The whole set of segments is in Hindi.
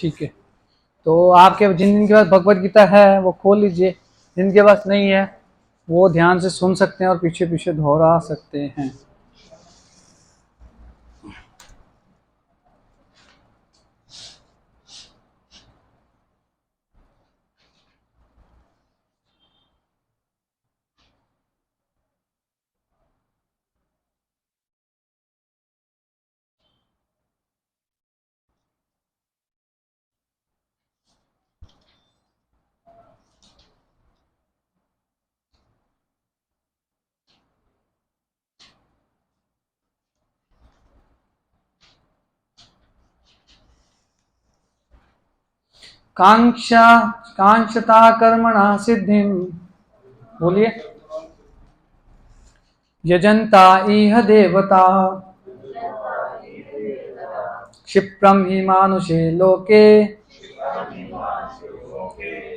ठीक है, तो आपके जिनके पास भगवत गीता है वो खोल लीजिए, जिनके पास नहीं है वो ध्यान से सुन सकते हैं और पीछे पीछे दोहरा सकते हैं। कांक्षा कांक्षता कर्मणा सिद्धिम, बोलिए। यजंता इह देवता क्षिप्रम हि मानुषे लोके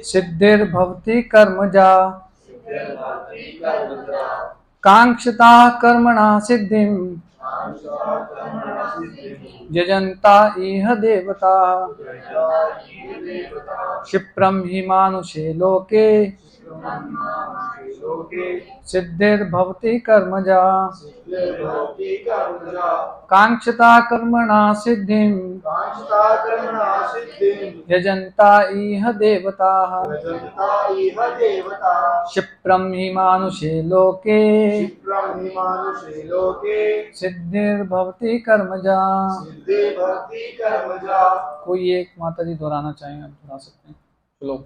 सिद्धिर्भवति कर्मजा। कांक्षता कर्मणा सिद्धिम यजंता इह देवता क्षिप्रम हि मानुषे लोके सिद्धिर्भवति कर्मजा। कांक्षता कर्मणा सिद्धिं यजंता इह देवताः क्षिप्रम हि मानुषे लोके सिद्धिर्भवति कर्मजा। कोई एक माता जी दोहराना चाहेंगे, आप दोहरा सकते हैं। चलो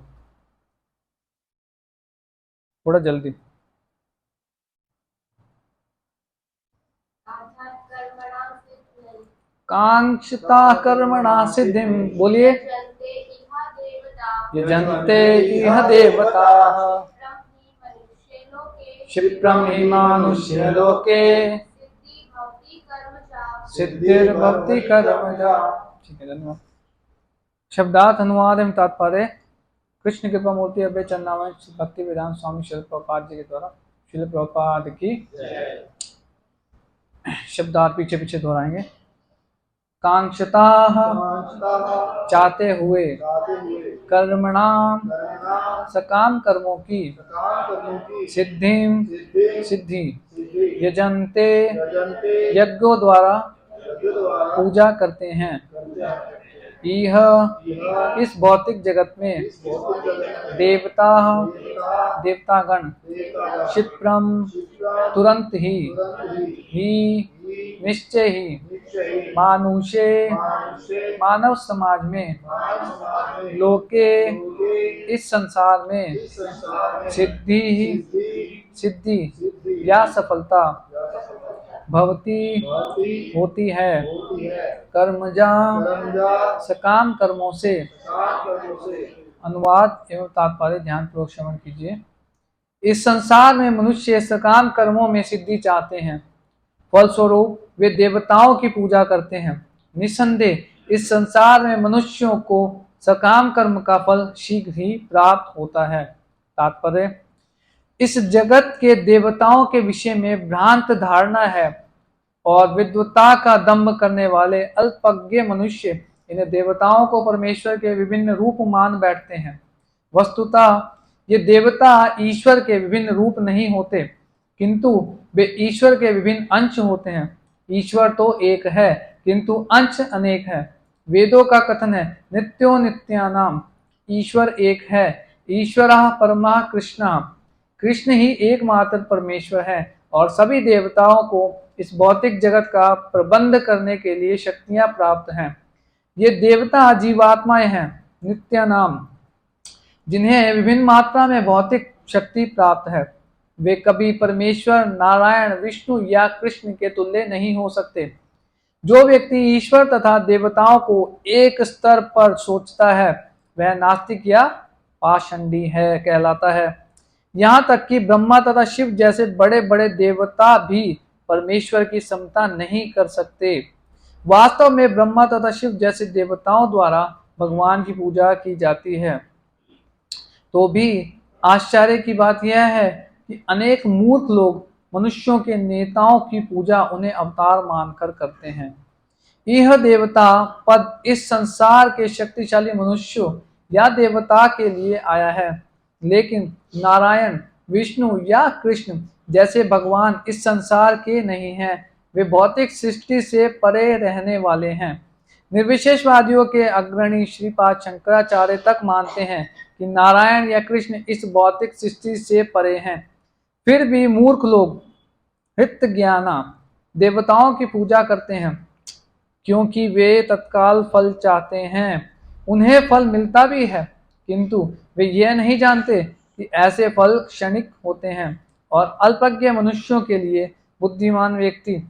थोड़ा जल्दी। कांक्षता कर्मणा सिद्धिम, बोलिए। यजन्ते इह देवताः क्षिप्रम हि मानुष्य लोके सिद्धिर्भवति कर्मजा। ठीक है, धन्यवाद। शब्दार्थ अनुवाद एवं तात्पर्य कृष्ण कृपा मूर्ति अभय चन्नामय भक्ति वेदांत स्वामी शिल प्रभुपाद जी के द्वारा। शिल प्रभुपाद की शब्दार्थ पीछे पीछे दोहराएंगे। कांक्षता चाहते हुए, कर्मणाम सकाम कर्मों की, सिद्धिम सिद्धि, यजन्ते यज्ञों द्वारा पूजा करते हैं। यह इस भौतिक जगत में देवता देवतागण क्षिप्रम तुरंत ही निश्चय ही मानुषे मानव समाज में लोके इस संसार में सिद्धि या सफलता भवती होती है कर्मजा सकाम कर्मों से। अनुवाद एवं तात्पर्य ध्यान पूर्वक श्रवण कीजिए। इस संसार में मनुष्य सकाम कर्मों में सिद्धि चाहते हैं, फलस्वरूप वे देवताओं की पूजा करते हैं। निस्संदेह इस संसार में मनुष्यों को सकाम कर्म का फल शीघ्र ही प्राप्त होता है। तात्पर्य, इस जगत के देवताओं के विषय में भ्रांत धारणा है और विद्वता का दंभ करने वाले अल्पज्ञ मनुष्य इन देवताओं को परमेश्वर के विभिन्न रूप मान बैठते हैं। वस्तुतः ये देवता ईश्वर के विभिन्न रूप नहीं होते, किंतु वे ईश्वर के विभिन्न अंश होते हैं। ईश्वर तो एक है किंतु अंश अनेक है। वेदों का कथन है, नित्यो नित्यानाम, ईश्वर एक है। ईश्वरः परमः कृष्णः, कृष्ण ही एकमात्र परमेश्वर है और सभी देवताओं को इस भौतिक जगत का प्रबंध करने के लिए शक्तियां प्राप्त हैं। ये देवता जीवात्माएं हैं, नित्यानाम, जिन्हें विभिन्न मात्रा में भौतिक शक्ति प्राप्त है। वे कभी परमेश्वर नारायण विष्णु या कृष्ण के तुल्य नहीं हो सकते। जो व्यक्ति ईश्वर तथा देवताओं को एक स्तर पर सोचता है वह नास्तिक या पाषंडी है कहलाता है। यहाँ तक कि ब्रह्मा तथा शिव जैसे बड़े बड़े देवता भी परमेश्वर की समता नहीं कर सकते। वास्तव में ब्रह्मा तथा शिव जैसे देवताओं द्वारा भगवान की पूजा की जाती है। तो भी आश्चर्य की बात यह है कि अनेक मूर्ख लोग मनुष्यों के नेताओं की पूजा उन्हें अवतार मानकर करते हैं। यह देवता पद इस संसार के शक्तिशाली मनुष्यों या देवता के लिए आया है, लेकिन नारायण, विष्णु या कृष्ण जैसे भगवान इस संसार के नहीं हैं। वे भौतिक सृष्टि से परे रहने वाले हैं। निर्विशेषवादियों के अग्रणी श्रीपाद शंकराचार्य तक मानते हैं कि नारायण या कृष्ण इस भौतिक सृष्टि से परे हैं। फिर भी मूर्ख लोग हित ज्ञाना देवताओं की पूजा करते हैं, क्योंकि वे तत्काल फल चाहते हैं। उन्हें फल मिलता भी है, किंतु वे यह नहीं जानते कि ऐसे फल क्षणिक होते हैं और अल्पज्ञ मनुष्यों के लिए बुद्धिमान व्यक्ति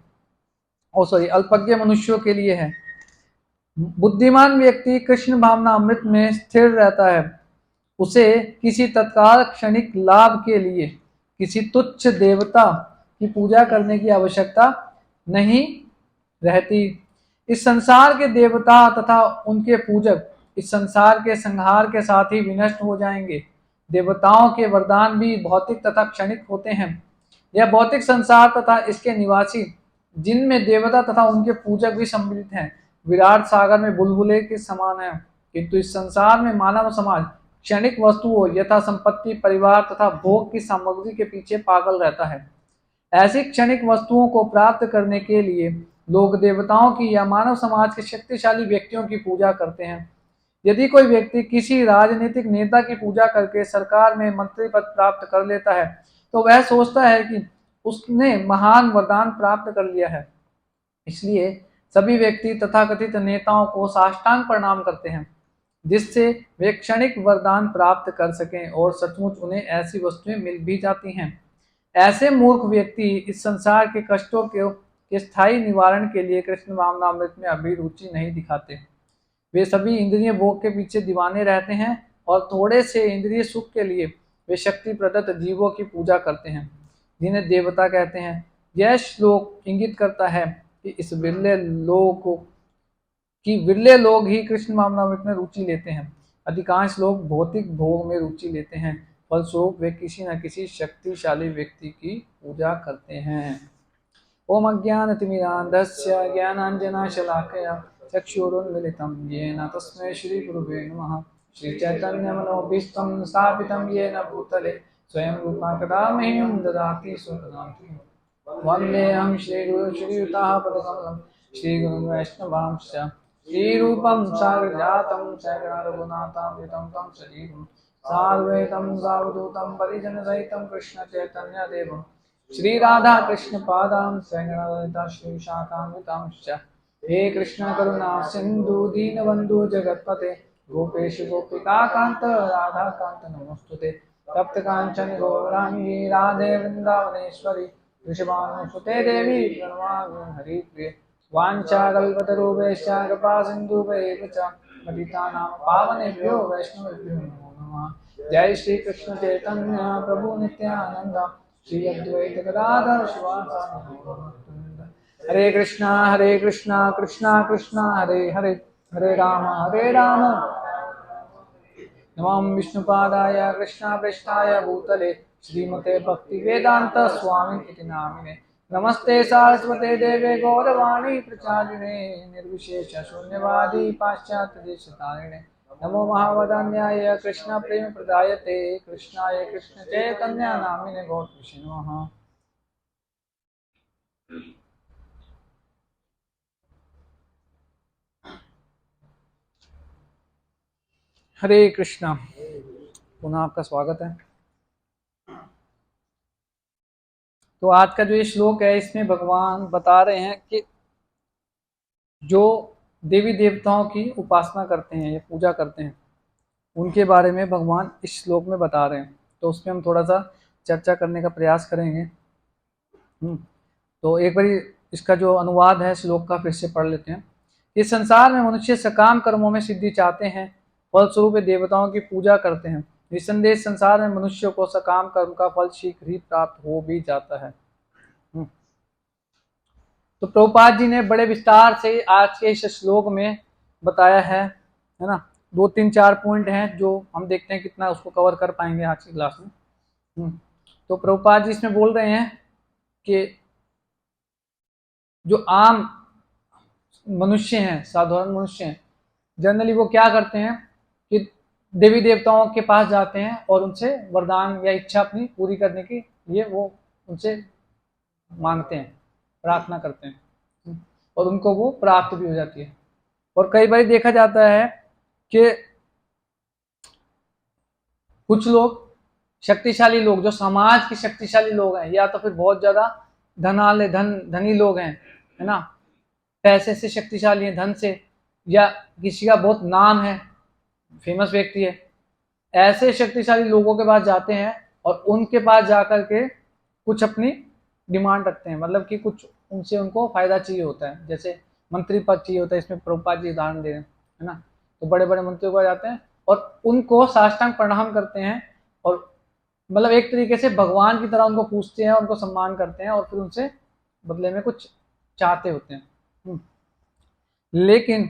अल्पज्ञ मनुष्यों के लिए है। बुद्धिमान व्यक्ति कृष्ण भावना अमृत में स्थिर रहता है। उसे किसी तत्काल क्षणिक लाभ के लिए किसी तुच्छ देवता की पूजा करने की आवश्यकता नहीं रहती। इस संसार के देवता तथा उनके पूजक इस संसार के संहार के साथ ही विनष्ट हो जाएंगे। देवताओं के वरदान भी भौतिक तथा क्षणिक होते हैं। यह भौतिक संसार तथा इसके निवासी, जिनमें देवता तथा उनके पूजक भी सम्मिलित हैं, विराट सागर में बुलबुले के समान है। किंतु इस संसार में मानव समाज क्षणिक वस्तुओं यथा संपत्ति, परिवार तथा भोग की सामग्री के पीछे पागल रहता है। ऐसी क्षणिक वस्तुओं को प्राप्त करने के लिए लोग देवताओं की या मानव समाज के शक्तिशाली व्यक्तियों की पूजा करते हैं। यदि कोई व्यक्ति किसी राजनीतिक नेता की पूजा करके सरकार में मंत्री पद प्राप्त कर लेता है, तो वह सोचता है कि उसने महान वरदान प्राप्त कर लिया है। इसलिए सभी व्यक्ति तथाकथित नेताओं को साष्टांग प्रणाम करते हैं, जिससे वे क्षणिक वरदान प्राप्त कर सकें, और सचमुच उन्हें ऐसी वस्तुएं मिल भी जाती हैं। ऐसे मूर्ख व्यक्ति इस संसार के कष्टों के स्थायी निवारण के लिए कृष्ण भावनामृत में अभिरुचि नहीं दिखाते। वे सभी इंद्रिय भोग के पीछे दीवाने रहते हैं और थोड़े से इंद्रिय सुख के लिए वे शक्ति प्रदत्त जीवों की पूजा करते हैं, जिन्हें देवता कहते हैं। यह श्लोक इंगित करता है कि विरले लोग ही कृष्ण भावनामृत में रुचि लेते हैं। अधिकांश लोग भौतिक भोग में रुचि लेते हैं। फलस्वरूप वे किसी न किसी शक्तिशाली व्यक्ति की पूजा करते हैं। ओम अज्ञानतिमिरान्धस्य ज्ञानाञ्जनशलाकया चक्षुरुन्मिलितं येन तस्मै श्रीगुरुवे नमः। श्रीचैतन्यमनोभीष्टं स्थापितं येन भूतले स्वयं रूपा कदा मह्यं ददाति स्वपदान्तिकम्। वन्देऽहं श्रीगुरुं श्रीयुतापदकमलं श्रीगुरुं वैष्णवांश्च श्रीरूपं साग्रजातं सहगणरघुनाथान्वितं तं सजीवं साद्वैतं सावधूतं परिजनसहितं कृष्णचैतन्यदेवं श्रीराधा कृष्ण पादां सहगणललिता श्रीशाखान्वितांश्च। हे कृष्ण करुणा सिंधु दीनबंधु जगत्पते गोपेश गोपिका कांत राधा कांत नमोस्तुते। तप्त कांचन गौरांगी राधे वृंदावनेश्वरी वृषभानुसुते देवी प्रणमामि हरिप्रिये। वाञ्छाकल्पतरुभ्यश्च कृपा सिन्धुभ्यैव च पतितानां पावनेभ्यो वैष्णवेभ्यो नमो नमः। जय श्री कृष्ण चैतन्य प्रभु नित्यानंद श्री अद्वैत गदाधर शिवासादि गौरभक्तवृंद। हरे कृष्णा कृष्णा कृष्णा हरे हरे, हरे राम नमः विष्णुपादाय कृष्णापृष्ठाय भूतले श्रीमते भक्तिवेदांत स्वामी इति नामिने। नमस्ते सारस्वते देवे गौरवाणी प्रचारिणे निर्विशेष शून्यवादी पाश्चात्य देशतारिणे। नमो महावदन्याय कृष्ण प्रेम प्रदायते कृष्णाय कृष्ण चैतन्य नामिने गौरविषे नमः। हरे कृष्णा, पुनः आपका स्वागत है। तो आज का जो ये श्लोक है, इसमें भगवान बता रहे हैं कि जो देवी देवताओं की उपासना करते हैं या पूजा करते हैं, उनके बारे में भगवान इस श्लोक में बता रहे हैं। तो उसमें हम थोड़ा सा चर्चा करने का प्रयास करेंगे। तो एक बार इसका जो अनुवाद है श्लोक का फिर से पढ़ लेते हैं। इस संसार में मनुष्य सकाम कर्मों में सिद्धि चाहते हैं, फलस्वरूप देवताओं की पूजा करते हैं। निसंदेह संसार में मनुष्य को सकाम कर्म का फल शीघ्र ही प्राप्त हो भी जाता है। तो प्रभुपाद जी ने बड़े विस्तार से आज के इस श्लोक में बताया है ना। 2-3-4 पॉइंट हैं जो हम देखते हैं कितना उसको कवर कर पाएंगे आज की क्लास में। तो प्रभुपाद जी इसमें बोल रहे हैं कि जो आम मनुष्य हैं, साधारण मनुष्य हैं, जनरली वो क्या करते हैं कि देवी देवताओं के पास जाते हैं और उनसे वरदान या इच्छा अपनी पूरी करने के लिए वो उनसे मांगते हैं, प्रार्थना करते हैं, और उनको वो प्राप्त भी हो जाती है। और कई बार देखा जाता है कि कुछ लोग, शक्तिशाली लोग, जो समाज के शक्तिशाली लोग हैं, या तो फिर बहुत ज्यादा धनी लोग हैं, है ना, पैसे से शक्तिशाली हैं, धन से, या किसी का बहुत नाम है, फेमस व्यक्ति है, ऐसे शक्तिशाली लोगों के पास जाते हैं और उनके पास जाकर के कुछ अपनी डिमांड रखते हैं, मतलब कि कुछ उनसे उनको फायदा चाहिए होता है, जैसे मंत्री पद चाहिए होता है, इसमें प्रभुपाद जी उदाहरण दे रहे हैं, है ना। तो बड़े बड़े मंत्रियों को जाते हैं और उनको साष्टांग प्रणाम करते हैं, और मतलब एक तरीके से भगवान की तरह उनको पूछते हैं, उनको सम्मान करते हैं, और फिर उनसे बदले में कुछ चाहते होते हैं। लेकिन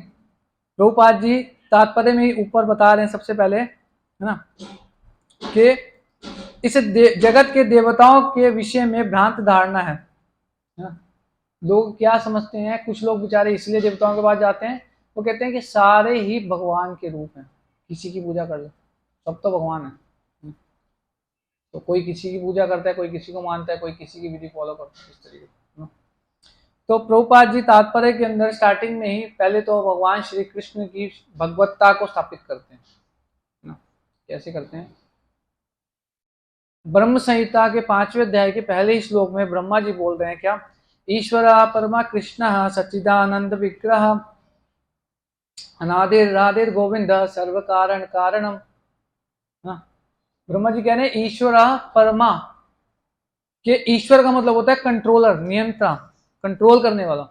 प्रभुपाद जी तात्पर्य में ऊपर बता रहे हैं सबसे पहले, है ना, कि इस जगत के देवताओं के विषय में भ्रांत धारणा है ना। लोग क्या समझते हैं, कुछ लोग बेचारे इसलिए देवताओं के पास जाते हैं, वो कहते हैं कि सारे ही भगवान के रूप हैं, किसी की पूजा कर लो, सब तो भगवान है। तो कोई किसी की पूजा करता है, कोई किसी को मानता है, कोई किसी की विधि फॉलो करता है, इस तरीके से। तो प्रभुपाद जी तात्पर्य के अंदर स्टार्टिंग में ही पहले तो भगवान श्री कृष्ण की भगवत्ता को स्थापित करते हैं ना। कैसे करते हैं? ब्रह्म संहिता के 5वें अध्याय के पहले ही श्लोक में ब्रह्मा जी बोल रहे हैं क्या, ईश्वर परमा कृष्ण सच्चिदानंद विग्रह अनादिर राधिर गोविंद सर्व कारण कारणम। ब्रह्मा जी कह रहे हैं ईश्वर परमा, कि ईश्वर का मतलब होता है कंट्रोलर, नियंत्रण, कंट्रोल करने वाला।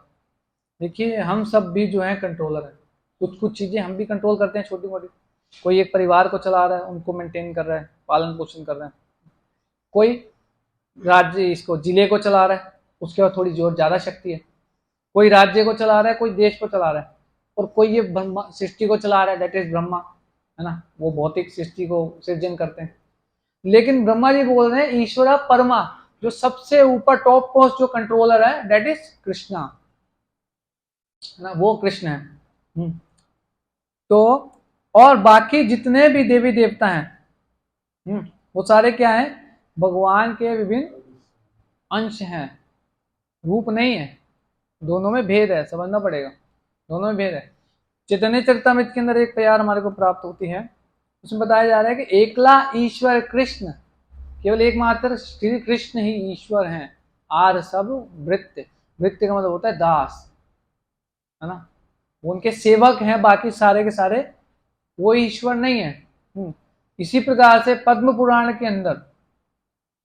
देखिए हम सब भी जो है कंट्रोलर है, कुछ कुछ चीजें हम भी कंट्रोल करते हैं, छोटी मोटी। कोई एक परिवार को चला रहा है, उनको मेंटेन कर रहा है, पालन पोषण कर रहा है। कोई राज्य, इसको जिले को चला रहा है, उसके बाद थोड़ी जोर ज्यादा शक्ति है। कोई राज्य को चला रहा है, कोई देश को चला रहा है, और कोई ये ब्रह्मा सृष्टि को चला रहा है, दैट इज ब्रह्मा, है ना, वो भौतिक सृष्टि को सृजन करते हैं। लेकिन ब्रह्मा जी बोल रहे हैं ईश्वरा परमा, जो सबसे ऊपर टॉप मोस्ट जो कंट्रोलर है, दैट इज कृष्णा, है ना, वो कृष्ण है। तो और बाकी जितने भी देवी देवता हैं, वो सारे क्या हैं, भगवान के विभिन्न अंश हैं, रूप नहीं है। दोनों में भेद है, समझना पड़ेगा, दोनों में भेद है। चैतन्य चरितमृत के अंदर एक प्यार हमारे को प्राप्त होती है, उसमें बताया जा रहा है कि एकला ईश्वर कृष्ण, केवल एकमात्र श्री कृष्ण ही ईश्वर हैं, आर सब वृत्य, वृत्य का मतलब होता है दास, है ना, वो उनके सेवक हैं, बाकी सारे के सारे वो ईश्वर नहीं है। इसी प्रकार से पद्म पुराण के अंदर,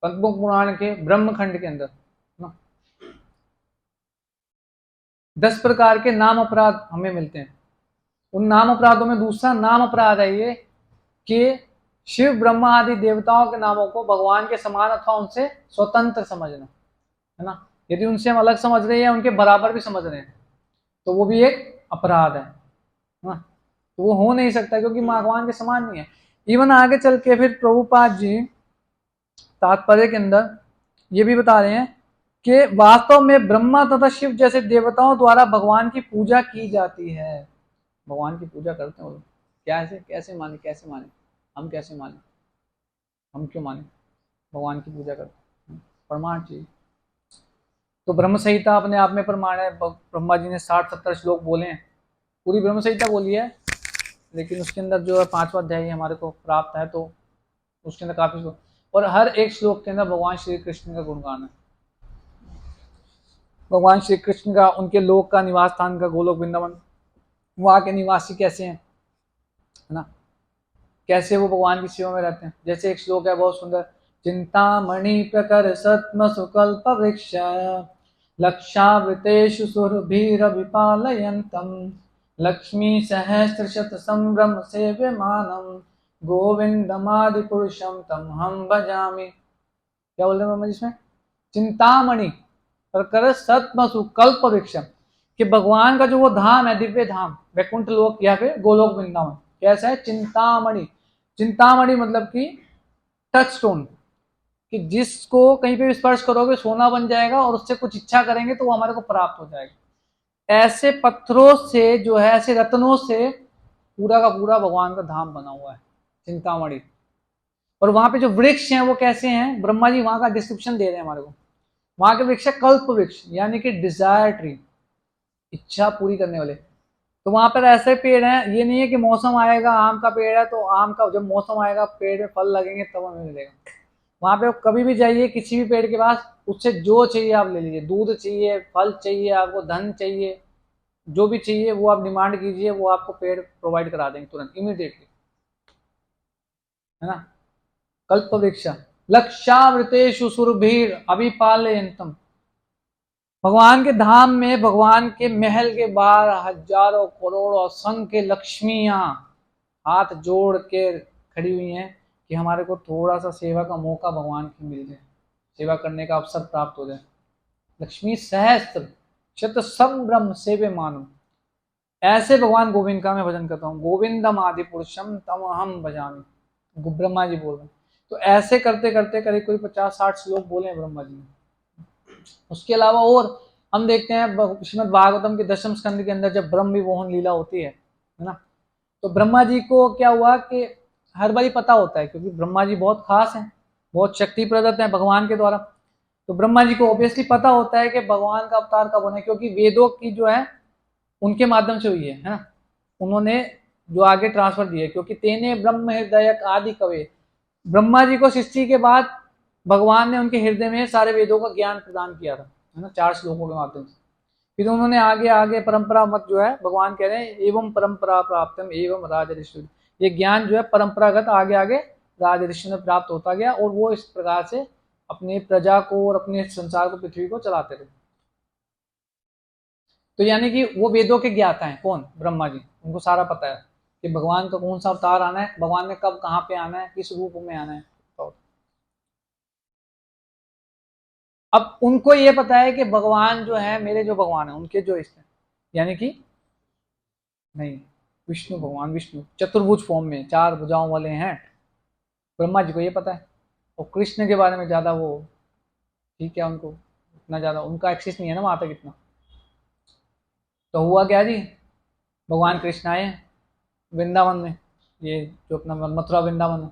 पद्म पुराण के ब्रह्मखंड के अंदर 10 प्रकार के नाम अपराध हमें मिलते हैं। उन नाम अपराधों में दूसरा नाम अपराध है ये कि शिव ब्रह्मा आदि देवताओं के नामों को भगवान के समान अथवा उनसे स्वतंत्र समझना, है ना। यदि उनसे हम अलग समझ रहे हैं या उनके बराबर भी समझ रहे हैं तो वो भी एक अपराध है ना। तो वो हो नहीं सकता क्योंकि भगवान के समान नहीं है। इवन आगे चल के फिर प्रभुपाद जी तात्पर्य के अंदर ये भी बता रहे हैं कि वास्तव में ब्रह्मा तथा शिव जैसे देवताओं द्वारा भगवान की पूजा की जाती है। भगवान की पूजा करते हैं वो, कैसे कैसे माने, कैसे माने, हम कैसे माने, हम क्यों माने, भगवान की पूजा करते हैं, प्रमाण चाहिए। तो ब्रह्म संहिता अपने आप में प्रमाण है। ब्रह्मा जी ने 60-70 श्लोक बोले हैं, पूरी ब्रह्म संहिता बोली है, लेकिन उसके अंदर जो है 5वां अध्याय हमारे को प्राप्त है, तो उसके अंदर काफी श्लोक, और हर एक श्लोक के अंदर भगवान श्री कृष्ण का गुणगान है। भगवान श्री कृष्ण का, उनके लोक का, निवास स्थान का, गोलोक वृंदावन, वहां के निवासी कैसे हैं, है ना, कैसे वो भगवान की सेवा में रहते हैं। जैसे एक श्लोक है बहुत सुंदर, चिंतामणि प्रकर सत्म सुकल्प वृक्ष लक्षावृतेषु सुरभिरभिपालयन्तम् लक्ष्मी सहस्र शत संभ्रम सेव्यमानम गोविंदमादि पुरुषम तम हम भजामि। क्या बोल रहे हैं इसमें, चिंतामणि प्रकर सत्मसु कल्प वृक्षम, कि भगवान का जो वो धाम है, दिव्य धाम, वैकुंठ लोक या फिर गोलोक वृंदावन कैसा है, चिंतामणि। चिंतामणि मतलब कि टच स्टोन, कि जिसको कहीं पे भी स्पर्श करोगे सोना बन जाएगा, और उससे कुछ इच्छा करेंगे तो वो हमारे को प्राप्त हो जाएगा। ऐसे पत्थरों से जो है, ऐसे रत्नों से पूरा का पूरा भगवान का धाम बना हुआ है चिंतामणि। और वहां पे जो वृक्ष हैं वो कैसे हैं, ब्रह्मा जी वहां का डिस्क्रिप्शन दे रहे हैं हमारे को। वहां के वृक्ष है कल्प वृक्ष, यानी कि डिजायर ट्री, इच्छा पूरी करने वाले। तो वहां पर ऐसे पेड़ हैं, ये नहीं है कि मौसम आएगा आम का पेड़ है तो आम का, जब मौसम आएगा पेड़ में फल लगेंगे तब हमें मिलेगा। वहां पे कभी भी जाइए किसी भी पेड़ के पास, उससे जो चाहिए आप ले लीजिए, दूध चाहिए, फल चाहिए, आपको धन चाहिए, जो भी चाहिए वो आप डिमांड कीजिए, वो आपको पेड़ प्रोवाइड करा देंगे तुरंत इमीडिएटली, है ना। कल्प वृक्ष लक्षावृतेषु सुरभीर अभिपालयन्तम। भगवान के धाम में, भगवान के महल के बाहर हजारों करोड़ों असंख्य लक्ष्मियां हाथ जोड़ के खड़ी हुई हैं कि हमारे को थोड़ा सा सेवा का मौका भगवान की मिल जाए, सेवा करने का अवसर प्राप्त हो जाए। लक्ष्मी सहस्त्र शत संभ्रम सेवे मानो। ऐसे भगवान गोविंद का मैं भजन करता हूँ, गोविंदम आदि पुरुषम तम अहम भजामी, ब्रह्मा जी बोल रहे हैं। तो ऐसे करते करते करीब कोई 50-60 श्लोक बोले हैं ब्रह्मा जी ने। उसके अलावा और हम देखते हैं श्रीमद भागवतम के 10वें स्कंद के अंदर जब ब्रह्म विमोहन लीला होती है ना, तो ब्रह्मा जी को क्या हुआ कि हर बारी पता होता है, क्योंकि ब्रह्मा जी बहुत खास हैं, बहुत शक्ति प्रदत्त हैं भगवान के द्वारा। तो ब्रह्मा जी को ऑब्वियसली पता होता है कि भगवान का अवतार कब होना है, क्योंकि वेदों की जो है उनके माध्यम से हुई है ना, उन्होंने जो आगे ट्रांसफर दिया, क्योंकि तेने ब्रह्म हृदय आदि कवे, ब्रह्मा जी को सृष्टि के बाद भगवान ने उनके हृदय में सारे वेदों का ज्ञान प्रदान किया था, है ना, 4 श्लोकों के माध्यम से। फिर उन्होंने आगे आगे परंपरा मत जो है, भगवान कह रहे हैं एवं परंपरा प्राप्तम एवं राज ऋषि, ये ज्ञान जो है परंपरागत आगे आगे राज ऋषि में प्राप्त होता गया, और वो इस प्रकार से अपने प्रजा को और अपने संसार को, पृथ्वी को चलाते रहे। तो यानी कि वो वेदों के ज्ञाता हैं कौन, ब्रह्मा जी, उनको सारा पता है कि भगवान का कौन सा अवतार आना है, भगवान ने कब कहाँ पे आना है, किस रूप में आना है। तो अब उनको ये पता है कि भगवान जो है, मेरे जो भगवान है उनके जो इष्ट, यानी कि नहीं, विष्णु भगवान, विष्णु चतुर्भुज फॉर्म में 4 भुजाओं वाले हैं, ब्रह्मा जी को ये पता है। और कृष्ण के बारे में ज्यादा वो, ठीक है, उनको इतना ज्यादा उनका एक्सेस नहीं है ना वहां तक इतना। तो हुआ क्या जी, भगवान कृष्ण आए वृंदावन में, ये जो अपना मथुरा वृंदावन है,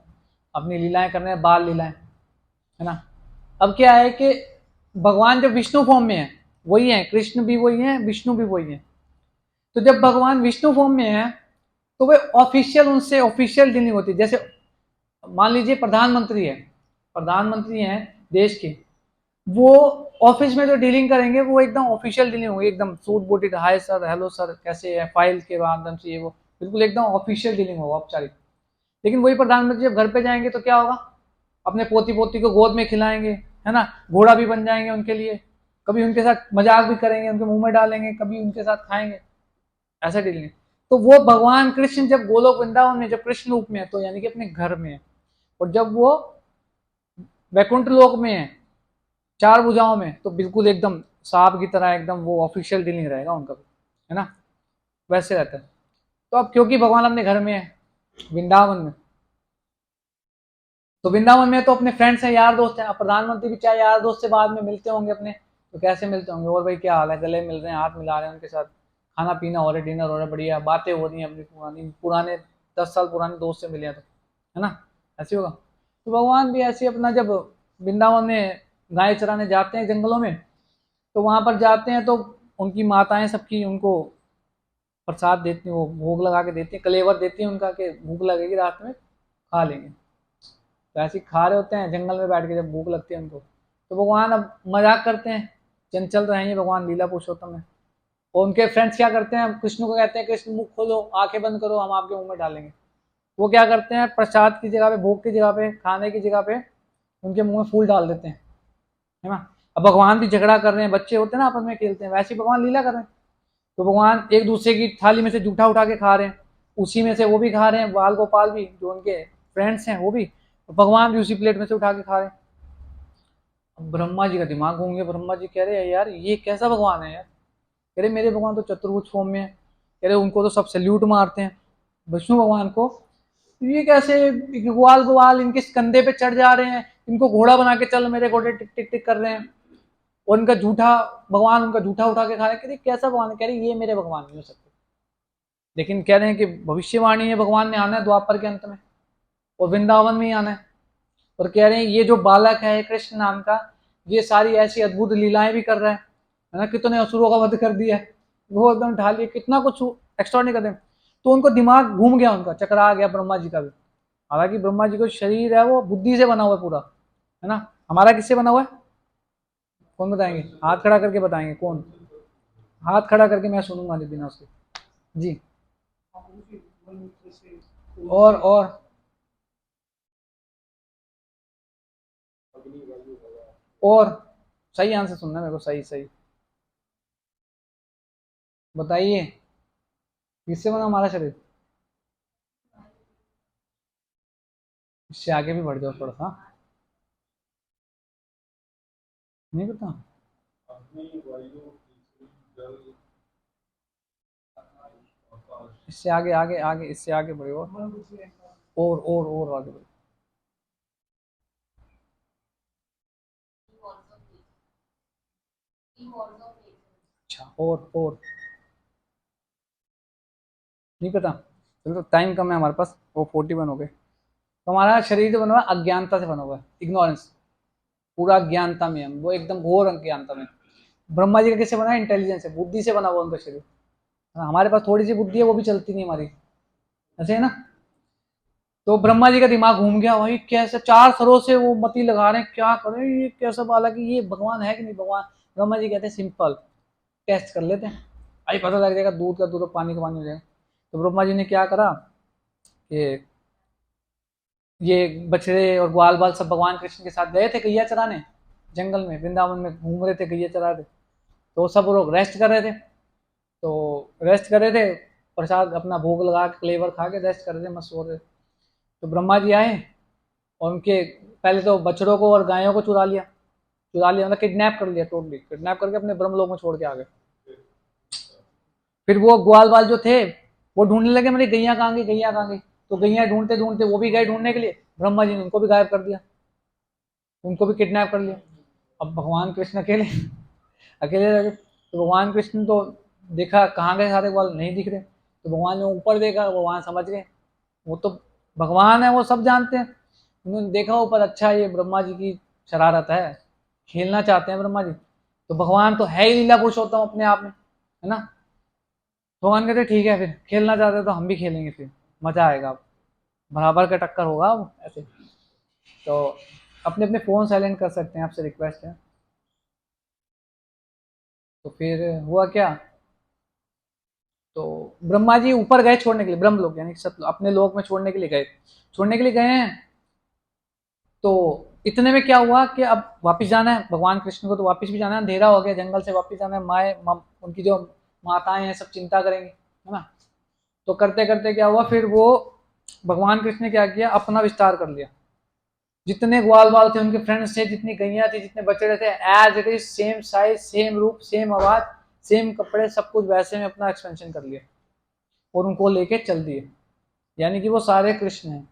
अपनी लीलाएं करने, बाल लीलाएं, है ना। अब क्या है कि भगवान जब विष्णु फॉर्म में है, वही है, कृष्ण भी वही है, विष्णु भी वही है। तो जब भगवान विष्णु फॉर्म में है तो वे ऑफिशियल, उनसे ऑफिशियल डीलिंग होती है। जैसे मान लीजिए प्रधानमंत्री है, प्रधानमंत्री हैं देश के, वो ऑफिस में जो डीलिंग करेंगे वो एकदम ऑफिशियल डीलिंग होगी, एकदम सूट बूटी, हाय सर, हेलो सर, कैसे है, फाइल के माध्यम से, ये वो बिल्कुल एकदम ऑफिशियल डीलिंग होगा, औपचारिक। लेकिन वही प्रधानमंत्री जब घर पे जाएंगे तो क्या होगा, अपने पोती पोती को गोद में खिलाएंगे, है ना, घोड़ा भी बन जाएंगे उनके लिए, कभी उनके साथ मजाक भी करेंगे, उनके मुंह में डालेंगे, कभी उनके साथ खाएंगे, ऐसा डीलिंग है। तो वो भगवान कृष्ण जब गोलोक वृंदावन में, जब कृष्ण रूप में है, तो यानी कि अपने घर में है। और जब वो वैकुंठ लोक में है 4 भुजाओं में, तो बिल्कुल एकदम सांप की तरह एकदम वो ऑफिशियल डीलिंग रहेगा उनका भी, है ना, वैसे रहता है। तो अब क्योंकि भगवान अपने घर में है वृंदावन में, तो वृंदावन में तो अपने फ्रेंड्स हैं, यार दोस्त हैं। अब प्रधानमंत्री भी चाहे यार दोस्त से बाद में मिलते होंगे अपने, तो कैसे मिलते होंगे, और भाई क्या हाल है, गले मिल रहे हैं, हाथ मिला रहे हैं, उनके साथ खाना पीना हो रहा है, डिनर हो रहा है, बढ़िया बातें हो रही हैं अपनी पुरानी, पुराने 10 साल पुराने दोस्त से मिले हैं तो, है ना, ऐसे होगा। तो भगवान भी ऐसे अपना जब वृंदावन में गाय चराने जाते हैं जंगलों में, तो वहां पर जाते हैं तो उनकी माताएं सबकी उनको प्रसाद देती हैं, वो भोग लगा के देती हैं, कलेवर देती हैं उनका, कि भूख लगेगी रात में खा लेंगे। तो ऐसे खा रहे होते हैं जंगल में बैठ के, जब भूख लगती है उनको, तो भगवान अब मजाक करते हैं, चंचल तो है ही भगवान, लीला पुरुषोत्तम है। और उनके फ्रेंड्स क्या करते हैं, कृष्ण को कहते हैं कृष्ण मुख खोलो, आंखें बंद करो, हम आपके मुंह में डालेंगे। वो क्या करते हैं, प्रसाद की जगह पे, भोग की जगह पे, खाने की जगह पे उनके मुंह में फूल डाल देते हैं, है ना। अब भगवान भी झगड़ा कर रहे हैं, बच्चे होते हैं ना आपस में खेलते हैं, वैसे ही भगवान लीला कर रहे हैं। तो भगवान एक दूसरे की थाली में से जूठा उठा के खा रहे हैं, उसी में से वो भी खा रहे हैं, बाल गोपाल भी जो उनके फ्रेंड्स हैं वो भी, भगवान भी उसी प्लेट में से उठा के खा रहे हैं। अब ब्रह्मा जी का दिमाग घूम, ब्रह्मा जी कह रहे हैं यार ये कैसा भगवान है यार, कह रहे मेरे भगवान तो चतुर्भुज फॉर्म में है, कह रहे उनको तो सब सैल्यूट मारते हैं विष्णु भगवान को, ये कैसे ग्वाल ग्वाल इनके कंधे पे चढ़ जा रहे हैं, इनको घोड़ा बना के चल, मेरे घोड़े टिक टिक टिक कर रहे हैं। और उनका झूठा भगवान, उनका झूठा उठा के खा रहे हैं। कह रहे कैसा भगवान है? कह रहे ये मेरे भगवान नहीं हो सकते। लेकिन कह रहे हैं कि भविष्यवाणी है भगवान ने आना है द्वापर के अंत में और वृंदावन में ही आना है। और कह रहे हैं ये जो बालक है कृष्ण नाम का, ये सारी ऐसी अद्भुत लीलाएं भी कर रहा है ना, कितने असुरों का वध कर दिया है, वो एकदम ढाल लिया, कितना कुछ एक्स्ट्रा नहीं कर रहे। तो उनको दिमाग घूम गया, उनका चकरा गया ब्रह्मा जी का भी। हालांकि ब्रह्मा जी का शरीर है वो बुद्धि से बना हुआ है पूरा, है ना। हमारा किससे बना हुआ है? कौन बताएंगे? हाथ खड़ा करके बताएंगे कौन? हाथ खड़ा करके मैं सुनूंगा बिना उसके। जी। और और सही आंसर सुनना मेरे को, सही सही बताइए, किससे बना हमारा शरीर? इससे आगे भी बढ़ जाओ थोड़ा सा। नहीं पता? इससे आगे आगे आगे, इससे आगे बढ़े और आगे बढ़े। अच्छा, और नहीं पता? चलो तो टाइम कम है हमारे पास, वो 41 हो गए। तो हमारा शरीर जो बना हुआ है अज्ञानता से बना हुआ है, इग्नोरेंस, पूरा अज्ञानता में हम, वो एकदम घोर अज्ञानता में। ब्रह्मा जी का किससे बना है? इंटेलिजेंस है, बुद्धि से बना हुआ उनका शरीर। हमारे पास थोड़ी सी बुद्धि है, वो भी चलती नहीं हमारी, ऐसे है ना। तो ब्रह्मा जी का दिमाग घूम गया, भाई कैसे 4 सरों से वो मती लगा रहे हैं, क्या करें, ये कैसा बालक, ये भगवान है कि नहीं भगवान। ब्रह्मा जी कहते हैं सिंपल, टेस्ट कर लेते हैं, अभी पता लग जाएगा, दूध का दूध और पानी का पानी हो जाएगा। तो ब्रह्मा जी ने क्या करा कि ये बछड़े और ग्वाल बाल सब भगवान कृष्ण के साथ गए थे गैया चराने, जंगल में वृंदावन में घूम रहे थे, गैया चरा रहे। तो सब लोग रेस्ट कर रहे थे, तो रेस्ट कर रहे थे, प्रसाद अपना भोग लगा के क्लेवर खा के रेस्ट कर रहे थे, मस्त सो रहे थे। तो ब्रह्मा जी आए और उनके पहले तो बछड़ों को और गायों को चुरा लिया मतलब किडनैप कर लिया, टोटली किडनैप करके अपने ब्रह्मलोक में छोड़ के आ गए। फिर वो ग्वाल बाल जो थे वो ढूंढने लगे, मेरी गैया कहाँ गई, गैया कहाँ गई। तो गैया ढूंढते ढूंढते वो भी गए ढूंढने के लिए, ब्रह्मा जी ने उनको भी गायब कर दिया, उनको भी किडनैप कर लिया। अब भगवान कृष्ण अकेले अकेले रह गए। तो भगवान कृष्ण तो देखा कहाँ गए सारे ग्वाल, नहीं दिख रहे। तो भगवान ने ऊपर देखा, भगवान समझ गए, वो तो भगवान है, वो सब जानते हैं। उन्होंने देखा ऊपर, अच्छा ये ब्रह्मा जी की शरारत है, खेलना चाहते हैं ब्रह्मा जी। तो भगवान तो है ही लीला पुरुषोत्तम अपने आप में, है ना। भगवान कहते ठीक है, फिर खेलना चाहते हैं तो हम भी खेलेंगे, फिर मजा आएगा, बराबर का टक्कर होगा अब ऐसे। तो अपने अपने फोन साइलेंट कर सकते हैं, आपसे रिक्वेस्ट है। तो फिर हुआ क्या, तो ब्रह्मा जी ऊपर गए छोड़ने के लिए, ब्रह्म लोग यानी सब अपने लोक में छोड़ने के लिए गए, छोड़ने के लिए गए हैं। तो इतने में क्या हुआ कि अब वापस जाना है भगवान कृष्ण को, तो वापस भी जाना है, अंधेरा हो गया, जंगल से वापस जाना है। उनकी जो माताएं हैं सब चिंता करेंगी, है ना। तो करते करते क्या हुआ, फिर वो भगवान कृष्ण ने क्या किया, अपना विस्तार कर लिया। जितने ग्वाल बाल थे, उनके फ्रेंड्स थे, जितनी गैया थी, जितने बच्चे थे, as it is same size, same रूप, सेम आवाज, सेम कपड़े, सब कुछ वैसे में अपना एक्सपेंशन कर लिया और उनको लेके चल दिए। यानी कि वो सारे कृष्ण हैं,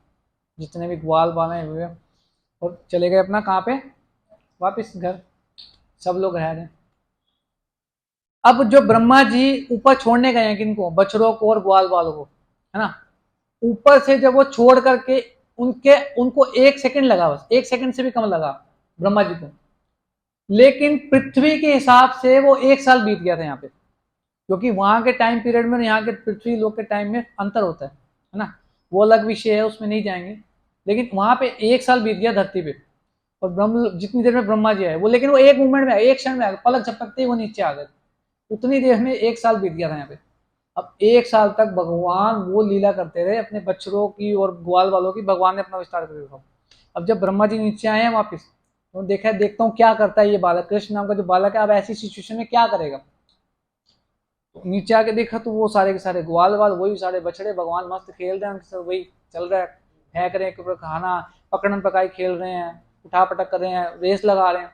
जितने भी ग्वाल बाल हुए, और चले गए अपना कहाँ पे, वापिस घर, सब लोग रह रहे हैं। अब जो ब्रह्मा जी ऊपर छोड़ने गए हैं किनको, बछड़ों को और ग्वाल बालों को, है ना। ऊपर से जब वो छोड़ करके उनको 1 सेकंड लगा, बस 1 सेकंड से भी कम लगा ब्रह्मा जी को। लेकिन पृथ्वी के हिसाब से वो 1 साल बीत गया था यहाँ पे, क्योंकि वहां के टाइम पीरियड में यहाँ के पृथ्वी लोग के टाइम में अंतर होता है ना। वो अलग विषय है, उसमें नहीं जाएंगे। लेकिन वहां पे 1 साल बीत गया धरती पे, और ब्रह्म जितनी देर में ब्रह्मा जी आए वो, लेकिन वो एक मूवमेंट में, एक क्षण में आ गए, पलक झपकते ही वो नीचे आ गए। उतनी देर में 1 साल बीत गया था यहाँ पे। अब 1 साल तक भगवान वो लीला करते रहे अपने बच्चों की और ग्वाल वालों की, भगवान ने अपना विस्तार कर दिया। अब जब ब्रह्मा जी नीचे आए हैं वापिस, तो देखा, देखता हूँ क्या करता है ये बालक, कृष्ण नाम का जो बालक है, अब ऐसी सिचुएशन में क्या करेगा। तो नीचे आके देखा तो वो सारे के सारे ग्वाल वाल, वही सारे बछड़े, भगवान मस्त खेल रहे हैं उनके साथ, वही चल रहा है, फेंक रहे हैं खाना, पकड़न पकाई खेल रहे हैं, उठा पटक कर रहे हैं, रेस लगा रहे हैं।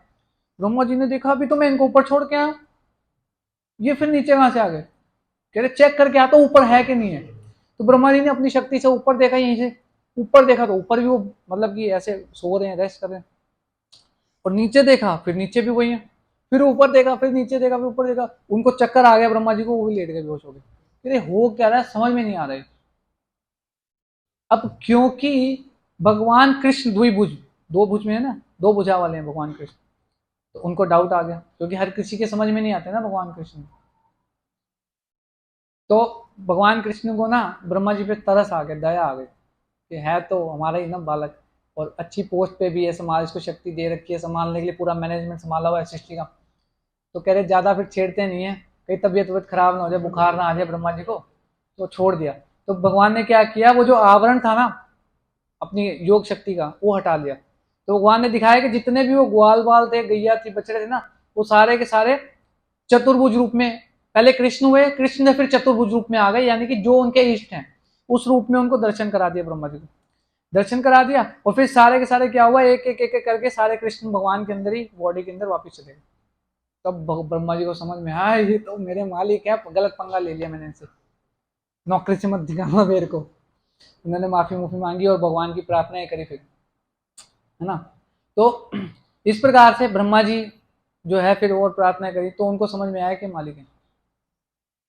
ब्रह्मा जी ने देखा अभी तो मैं इनको ऊपर छोड़ के आया, ये फिर नीचे कहां से आ गए। कह रहे चेक करके आता हूँ ऊपर है कि नहीं है। तो ब्रह्मा जी ने अपनी शक्ति से ऊपर देखा, यहीं से ऊपर देखा तो ऊपर भी वो मतलब कि ऐसे सो रहे हैं, रेस्ट कर रहे हैं। और नीचे देखा, फिर नीचे भी वही है। फिर ऊपर देखा, फिर नीचे देखा, फिर ऊपर देखा, उनको चक्कर आ गया ब्रह्मा जी को, वो भी लेट गए, बेहोश हो गए। फिर हो क्या रहा है समझ में नहीं आ रहा है। अब क्योंकि भगवान कृष्ण द्विभुज, दो भुज में है ना, दो भुजा वाले हैं भगवान कृष्ण, तो उनको डाउट आ गया, क्योंकि हर किसी के समझ में नहीं आते ना भगवान कृष्ण। तो भगवान कृष्ण को ना ब्रह्मा जी पे तरस आ गया, दया आ गई कि है तो हमारा ही ना बालक, और अच्छी पोस्ट पे भी है, समाज को शक्ति दे रखी है, संभालने के लिए पूरा मैनेजमेंट संभाला हुआ है सृष्टि का। तो कह रहे ज्यादा फिर छेड़ते नहीं है, कहीं तबीयत खराब ना हो जाए, बुखार ना आ जाए ब्रह्मा जी को, तो छोड़ दिया। तो भगवान ने क्या किया, वो जो आवरण था ना अपनी योग शक्ति का, वो हटा लिया। तो भगवान ने दिखाया कि जितने भी वो ग्वाल बाल थे, गैया थी, बछड़े थे ना, वो सारे के सारे चतुर्भुज रूप में पहले कृष्ण हुए, कृष्ण ने फिर चतुर्भुज रूप में आ गए, यानी कि जो उनके इष्ट हैं उस रूप में उनको दर्शन करा दिया ब्रह्मा जी को, दर्शन करा दिया। और फिर सारे के सारे क्या हुआ, एक एक एक, एक करके सारे कृष्ण भगवान के अंदर ही बॉडी के अंदर वापिस चले गए। तब ब्रह्मा जी को समझ में आया ये तो मेरे मालिक है, गलत पंगा ले लिया मैंने इनसे, नौकरी से मत दिखाना मेरे को। उन्होंने माफी मुफी मांगी और भगवान की प्रार्थनाएं करी फिर, है ना। तो इस प्रकार से ब्रह्मा जी जो है फिर और प्रार्थना करी, तो उनको समझ में आया कि मालिक है।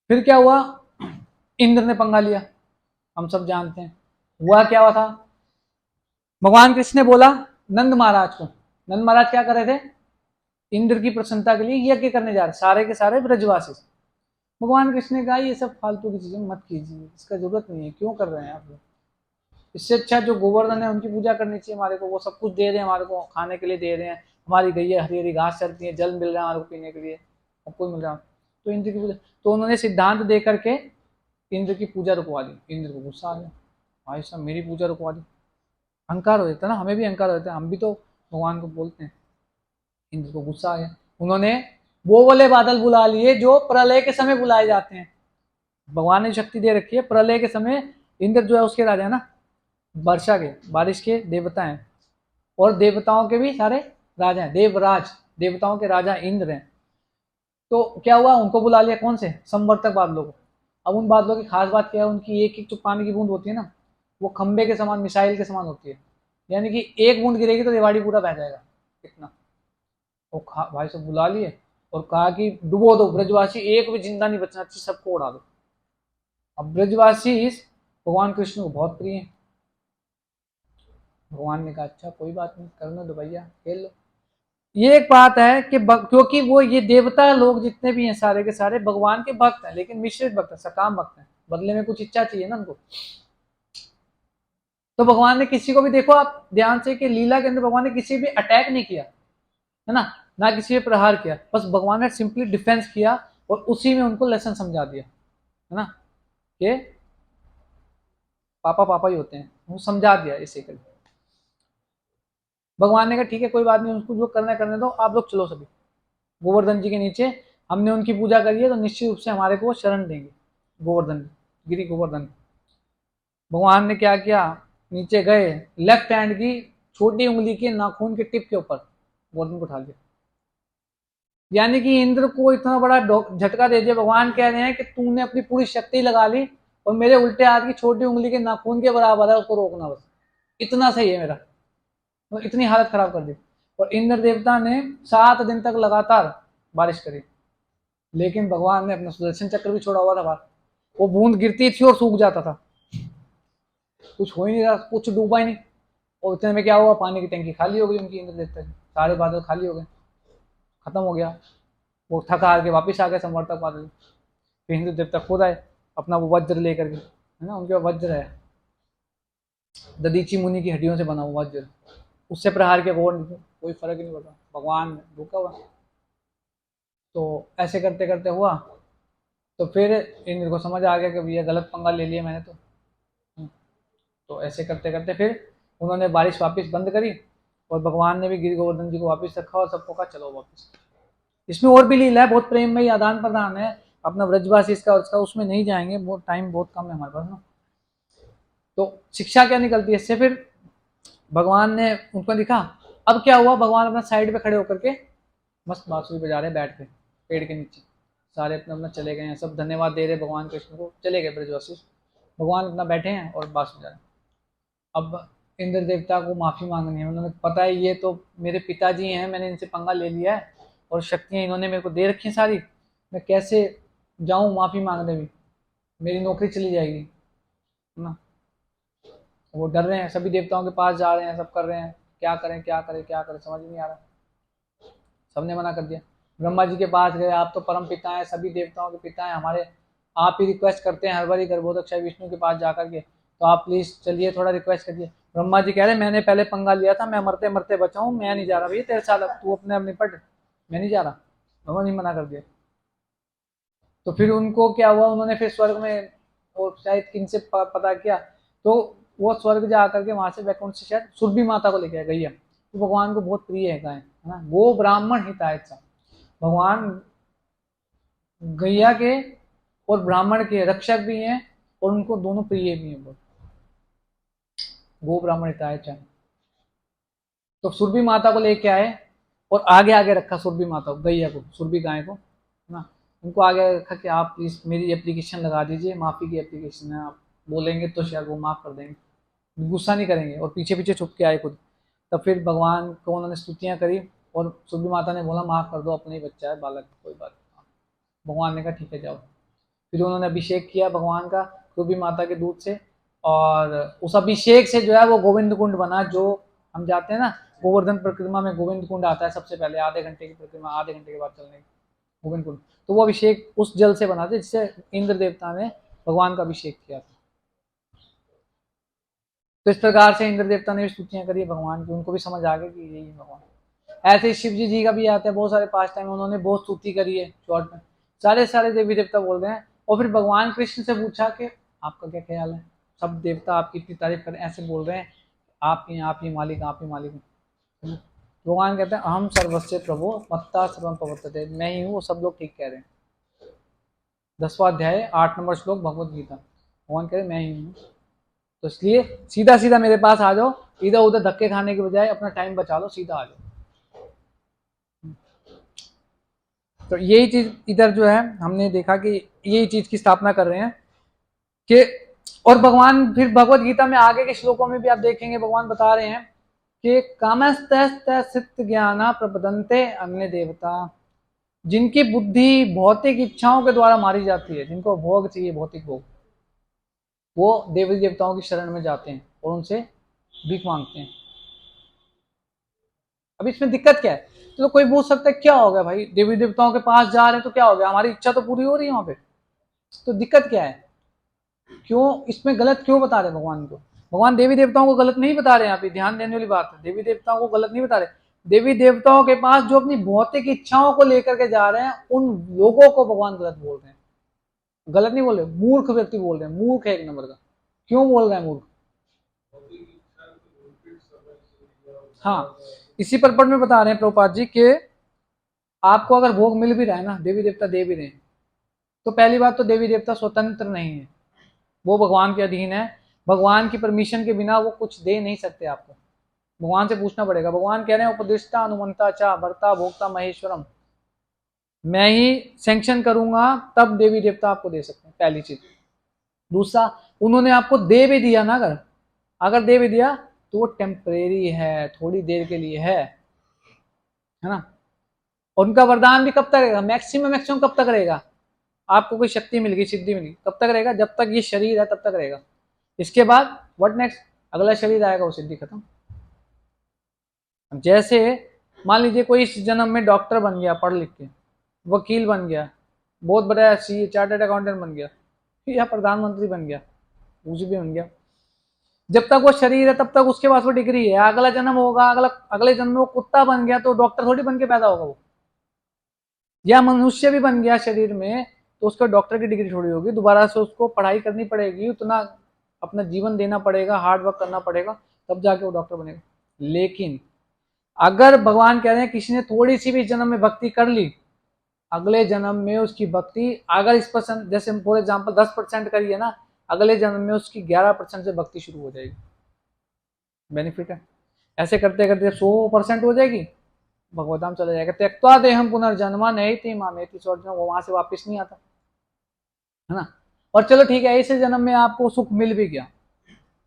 फिर क्या हुआ, इंद्र ने पंगा लिया, हम सब जानते हैं हुआ क्या हुआ था। भगवान कृष्ण ने बोला नंद महाराज को, नंद महाराज क्या कर रहे थे, इंद्र की प्रसन्नता के लिए यज्ञ करने जा रहे सारे के सारे ब्रजवासी। भगवान कृष्ण ने कहा ये सब फालतू की चीजें मत कीजिए, इसका जरूरत नहीं है, क्यों कर रहे हैं आप लोग, इससे अच्छा जो गोवर्धन है उनकी पूजा करनी चाहिए हमारे को, वो सब कुछ दे रहे हैं हमारे को, खाने के लिए दे रहे हैं, हमारी गैया हरी हरी घास चलती है, जल मिल रहा है हमारे को पीने के लिए, सब कुछ मिल रहा है, तो इंद्र की पूजा। तो उन्होंने सिद्धांत दे करके इंद्र की पूजा रुकवा दी। इंद्र को गुस्सा आ गया, भाई साहब मेरी पूजा रुकवा दी, अहंकार हो जाता है ना, हमें भी अहंकार हो जाता है, हम भी तो भगवान को बोलते हैं। इंद्र को गुस्सा आ गया, उन्होंने वो वाले बादल बुला लिए जो प्रलय के समय बुलाए जाते हैं। भगवान ने शक्ति दे रखी है, प्रलय के समय इंद्र जो है उसके राजा है ना, वर्षा के, बारिश के देवता हैं, और देवताओं के भी सारे राजा हैं, देवराज, देवताओं के राजा इंद्र हैं। तो क्या हुआ, उनको बुला लिया, कौन से, संवर्तक बादलों को। अब उन बादलों की खास बात क्या है, उनकी एक एक जो पानी की बूंद होती है ना, वो खंबे के समान, मिसाइल के समान होती है, यानी कि एक बूंद गिरेगी तो रेवाड़ी पूरा बह जाएगा इतना। वो भाई सब बुला लिए और कहा कि डुबो दो ब्रजवासी, एक भी जिंदा नहीं बचना चाहिए, सबको उड़ा दो। अब ब्रजवासी भगवान कृष्ण को बहुत प्रिय है। भगवान ने कहा अच्छा कोई बात नहीं, करने दो भैया, खेल लो। ये एक बात है कि क्योंकि वो ये देवता लोग जितने भी हैं सारे के सारे भगवान के भक्त हैं, लेकिन मिश्रित भक्त हैं, सकाम भक्त हैं, बदले में कुछ इच्छा चाहिए ना उनको। तो भगवान ने किसी को भी, देखो आप ध्यान से कि लीला के अंदर भगवान ने किसी भी अटैक नहीं किया, है ना, ना किसी पे प्रहार किया, बस भगवान ने सिंपली डिफेंस किया और उसी में उनको लेसन समझा दिया, है ना, कि पापा पापा ही होते हैं, वो समझा दिया इसे कर। भगवान ने कहा ठीक है कोई बात नहीं, उसको जो करना है करने दो, आप लोग चलो सभी गोवर्धन जी के नीचे, हमने उनकी पूजा करी है तो निश्चित रूप से हमारे को वो शरण देंगे, गोवर्धन, गिरी गोवर्धन। भगवान ने क्या किया, नीचे गए, लेफ्ट हैंड की छोटी उंगली के नाखून के टिप के ऊपर गोवर्धन को उठा लिया, यानी कि इंद्र को इतना बड़ा झटका दे दिया। भगवान कह रहे हैं कि तूने अपनी पूरी शक्ति लगा ली और मेरे उल्टे हाथ की छोटी उंगली के नाखून के बराबर है, उसको रोकना बस, इतना सही है मेरा, तो इतनी हालत खराब कर दी। और इंद्र देवता ने 7 दिन तक लगातार बारिश करी, लेकिन भगवान ने अपना सुदर्शन चक्र भी छोड़ा हुआ था बाहर, वो बूंद गिरती थी और सूख जाता था, कुछ हो ही नहीं रहा, कुछ डूबा ही नहीं। और इतने में क्या हुआ, पानी की टंकी खाली हो गई उनकी, इंद्र देवता की, सारे बादल खाली हो गए, खत्म हो गया। वो थका हार के वापिस आ गए संवर्तक बादल। फिर हिंदू देवता खुद आए अपना वो वज्र लेकर के, है ना, उनके वज्र है ददीची मुनि की हड्डियों से बना हुआ वज्र, उससे प्रहार के कोई फर्क ही नहीं पड़ा, भगवान रुका हुआ। तो ऐसे करते करते हुआ, तो फिर इंद्र को समझ आ गया कि भैया गलत पंगा ले लिया मैंने तो ऐसे करते करते फिर उन्होंने बारिश वापस बंद करी और भगवान ने भी गिरि गोवर्धन जी को वापस रखा और सबको कहा चलो वापस। इसमें और भी लीला है, बहुत प्रेममयी आदान प्रदान है अपना ब्रजवासी इसका और उसका, उसमें नहीं जाएंगे, बहुत टाइम बहुत कम है हमारे पास ना। तो शिक्षा क्या निकलती है इससे, फिर भगवान ने उनको दिखा। अब क्या हुआ, भगवान अपना साइड पे खड़े होकर के मस्त बांसुरी बजा रहे बैठ के पेड़ के नीचे, सारे अपना अपना चले गए हैं, सब धन्यवाद दे रहे भगवान कृष्ण को, चले गए ब्रजवासी, भगवान अपना बैठे हैं और बांसुरी बजा रहे हैं। अब इंद्र देवता को माफी मांगनी है, उन्होंने पता है ये तो मेरे पिताजी हैं, मैंने इनसे पंगा ले लिया है, और शक्तियां इन्होंने मेरे को दे रखी हैं सारी, मैं कैसे जाऊं माफी मांगने भी, मेरी नौकरी चली जाएगी, है ना। वो डर रहे हैं, सभी देवताओं के पास जा रहे हैं, सब कर रहे हैं, क्या करें क्या करें क्या करें, समझ नहीं आ रहा। सबने मना कर दिया। ब्रह्मा जी के पास गए, आप तो परम पिता हैं, सभी देवताओं के पिता हैं हमारे, आप ही रिक्वेस्ट करते हैं हर बार गर्भोदक विष्णु के पास जाकर के, तो आप प्लीज चलिए थोड़ा रिक्वेस्ट करिए। ब्रह्मा जी कह रहे मैंने पहले पंगा लिया था, मैं मरते मरते बचा हूँ, मैं नहीं जा रहा भैया तेरे साथ, अब तू अपने अपनी पट, मैं नहीं जा रहा। ब्रह्मा जी मना कर दिया। तो फिर उनको क्या हुआ, उन्होंने फिर स्वर्ग में, और शायद किन से पता किया, तो वो स्वर्ग जा करके वहां से वैकुंठ से शायद सुरभि माता को लेके गैया, तो भगवान को बहुत प्रिय है गाय, है ना, गो ब्राह्मण हिताय च, भगवान गैया के और ब्राह्मण के रक्षक भी हैं, और उनको दोनों प्रिय भी हैं बहुत, गो ब्राह्मण हिताय च। तो सुरभि माता को लेके आए और आगे आगे रखा सुरभि माता को, गैया को, सुरभि गाय को, है ना, उनको आगे रखा कि आप प्लीज मेरी एप्लीकेशन लगा दीजिए, माफी की एप्लीकेशन है, आप बोलेंगे तो शायद वो माफ कर देंगे, गुस्सा नहीं करेंगे, और पीछे पीछे छुप के आए खुद। तब फिर भगवान को उन्होंने स्तुतियां करी, और सुरभि माता ने बोला माफ कर दो, अपना ही बच्चा है, बालक, कोई बात नहीं। भगवान ने कहा ठीक है जाओ। फिर उन्होंने अभिषेक किया भगवान का सुरभि माता के दूध से, और उस अभिषेक से जो है वो गोविंद कुंड बना, जो हम जाते हैं ना गोवर्धन परिक्रमा में, गोविंद कुंड आता है सबसे पहले, आधे घंटे की परिक्रमा, आधे घंटे के बाद चलने की, गोविंद कुंड, तो वो अभिषेक उस जल से बना था जिससे इंद्र देवता ने भगवान का अभिषेक किया था। तो इस प्रकार से इंद्र देवता ने भी स्तुतियां करी भगवान की, उनको भी समझ आ गया कि यही भगवान। ऐसे शिव जी का भी आता है, बहुत सारे पास टाइम उन्होंने बहुत स्तुति करी है शॉर्ट में, सारे सारे देवी देवता बोल रहे हैं। और फिर भगवान कृष्ण से पूछा कि आपका क्या ख्याल है, सब देवता आपकी इतनी तारीफ करें, ऐसे बोल रहे हैं आप ही मालिक, आप ही मालिक। भगवान कहते हैं अहम सर्वस्व प्रभु मत्ता सर्वम प्रवर्तते, मैं ही हूँ, वो सब लोग ठीक कह रहे हैं। 10वां अध्याय 8 नंबर श्लोक भगवत गीता, भगवान कह रहे मैं ही हूँ। तो इसलिए सीधा सीधा मेरे पास आ जाओ, इधर उधर धक्के खाने के बजाय अपना टाइम बचा लो, सीधा आ जाओ। तो यही चीज इधर जो है हमने देखा कि यही चीज की स्थापना कर रहे हैं कि, और भगवान फिर भगवत गीता में आगे के श्लोकों में भी आप देखेंगे भगवान बता रहे हैं कि कामस्तस्थित ज्ञाना प्रपदन्ते अन्य देवता, जिनकी बुद्धि भौतिक इच्छाओं के द्वारा मारी जाती है, जिनको भोग चाहिए भौतिक भोग, वो देवी देवताओं की शरण में जाते हैं और उनसे भीख मांगते हैं। अब इसमें दिक्कत क्या है, तो कोई पूछ सकता है क्या हो गया भाई, देवी देवताओं के पास जा रहे हैं तो क्या हो गया, हमारी इच्छा तो पूरी हो रही है वहां पे, तो दिक्कत क्या है, क्यों इसमें गलत क्यों बता रहे भगवान को। भगवान देवी देवताओं को गलत नहीं बता रहे, यहाँ पे ध्यान देने वाली बात है, देवी देवताओं को गलत नहीं बता रहे। देवी देवताओं के पास जो अपनी भौतिक इच्छाओं को लेकर के जा रहे हैं, उन लोगों को भगवान गलत बोल रहे हैं। गलत नहीं बोल रहे, मूर्ख व्यक्ति बोल रहे हैं, मूर्ख है एक नंबर का। क्यों बोल रहे हैं मूर्ख, हाँ, इसी पर्पट में बता रहे हैं प्रभुपाद जी के, आपको अगर भोग मिल भी रहा है ना, देवी देवता दे भी रहे हैं, तो पहली बात तो देवी देवता स्वतंत्र नहीं है, वो भगवान के अधीन है, भगवान की परमिशन के बिना वो कुछ दे नहीं सकते आपको, भगवान से पूछना पड़ेगा। भगवान कह रहे हैं उपदिष्टा अनुमंता चा भर्ता भोक्ता महेश्वरम, मैं ही सैंक्शन करूंगा तब देवी देवता आपको दे सकते हैं, पहली चीज। दूसरा, उन्होंने आपको दे भी दिया ना, अगर दे भी दिया तो वो टेम्परेरी है, थोड़ी देर के लिए है ना। और उनका वरदान भी कब तक रहेगा, मैक्सिमम मैक्सिमम कब तक रहेगा, आपको कोई शक्ति मिल गई, सिद्धि मिली, कब तक रहेगा, जब तक ये शरीर है तब तक रहेगा। इसके बाद व्हाट नेक्स्ट, अगला शरीर आएगा वो सिद्धि खत्म। जैसे मान लीजिए कोई इस जन्म में डॉक्टर बन गया पढ़ लिख के, वकील बन गया, बहुत बड़ा सी चार्टर्ड अकाउंटेंट बन गया, या प्रधानमंत्री बन गया, कुछ भी बन गया, जब तक वो शरीर है तब तक उसके पास वो डिग्री है। अगला जन्म होगा, अगले जन्म में वो कुत्ता बन गया तो डॉक्टर थोड़ी बन के पैदा होगा वो, या मनुष्य भी बन गया शरीर में तो उसका डॉक्टर की डिग्री थोड़ी होगी, दोबारा से उसको पढ़ाई करनी पड़ेगी, उतना अपना जीवन देना पड़ेगा, हार्ड वर्क करना पड़ेगा, तब जाके वो डॉक्टर बनेगा। लेकिन अगर भगवान कह रहे हैं किसी ने थोड़ी सी भी जन्म में भक्ति कर ली, अगले जन्म में उसकी भक्ति अगर इस परसेंट, जैसे फॉर एग्जाम्पल 10% करी है ना, अगले जन्म में उसकी 11% से भक्ति शुरू हो जाएगी, बेनिफिट है। ऐसे करते करते 100% हो जाएगी, भगवताम चला जाएगा, त्यक्त्वा देहम पुनर्जन्मा नहीं थी मामेति स्वर्जन, वो वहां से वापस नहीं आता, है ना। और चलो ठीक है, ऐसे जन्म में आपको सुख मिल भी गया,